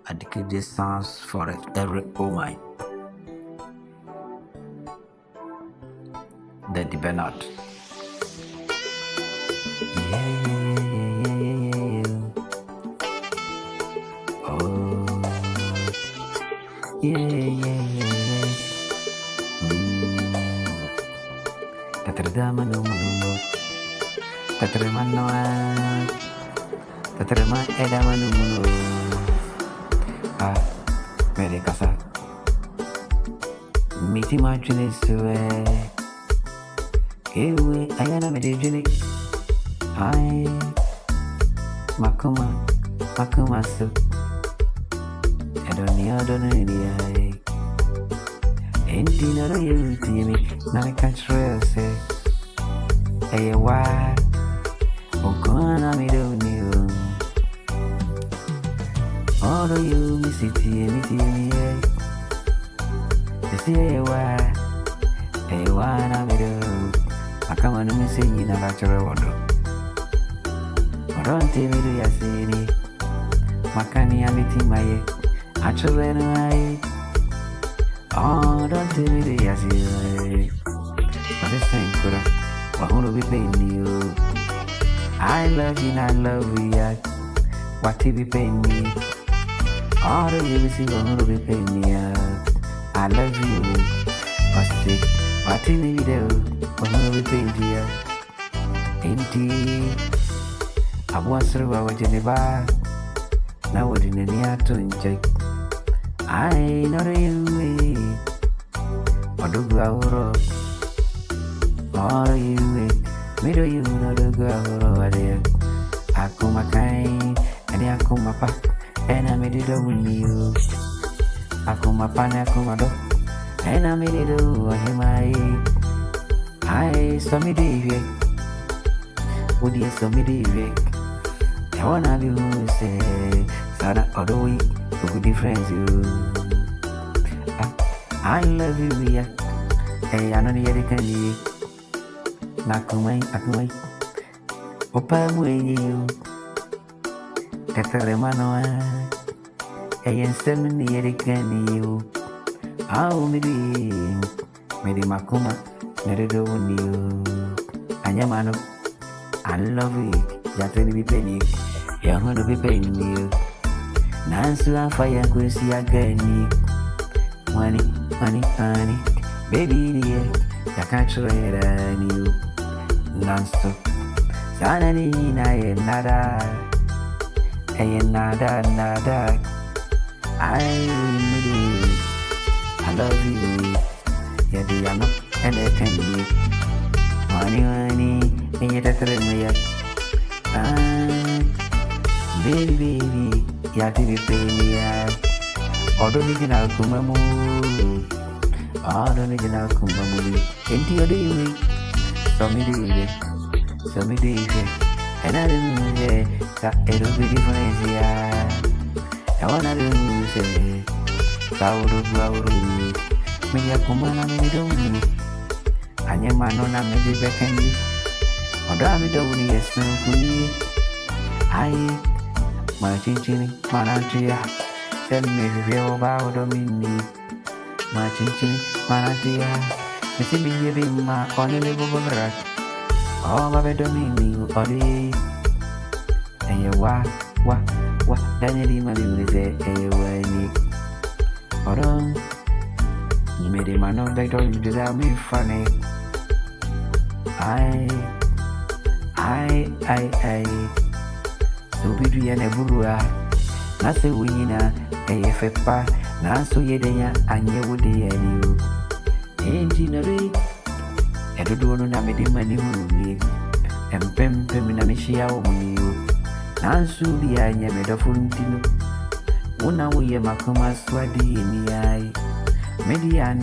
I declare these sounds for every woman. The BENARD. Oh, Tatrama no manu, tatrama noa, tatrama edama no manu. Ah, mere casa. Miti marching suwe. Ewe ayana me dijini. Ay, makuma su. Adoni ay. Enti na do you see me, na I can't say. Hey, why? Okona me do you. All of you miss it, me, hey. You see, why? Hey, why na me do? I come on me say in a natural wonder. But don't tell me do you see me? Makani amiti my actually no I. Oh, don't tell me do you see me? But this time could I want to be paying you. I love you, I love you, yeah. What to be paying me? All the you see, I want to be paying me, yeah. I love you, but what in the video, I want to be paying you, yeah. Indeed, I was through our Geneva. Now, what in any art to check? I know you, or do go. Oh, you me do you know the girl over there? Akuma kind, and Akuma pa, and I made it with you. Akuma pan, Akuma do, and I made it do him. I saw me David. Would you saw me David? I wanna be who say, Sada or the week, who difference you. I love you, yeah. Hey, I know the other can. Nakumai, Opa you. Tataremanoa, and 7 years can you. How maybe Makuma, Merido you. Anyamano, I love it. That will be paying. You're going to be paying you. Nancy and fire, go see again. Money, baby, dear. I can't trade you. Non-stop. Sanani na nada. Nada. I love you. Yeah, they are not anything. Money, and you take me. Baby, you have to be paying me. Original Kumamu. Original Kumamu. Into your day. So me do it, and I didn't that it'll be different, yeah. I wanna do say, Sauru, me a kumana me don't need. And your man on a maybe back and me, or damn it, don't need a snow. I, my chinchini, Manatia, tell me if you're about a minute. My chinchini, Manatia. Mesti biye bima kone lebo berat. Oh babe domini odi. Eye wa danya di mami mlize eye wa ni. Orang ni me de mano dai to you deserve me funny. I so bidu ya ne burua. Na se wina eye fepa na so yedenya anye wode ya ni. Engineering, I don't know na me de money money. Empem na me shia o munio. Nansu bi anya me da funtino. Una wo ye makoma swadi ni ai. Median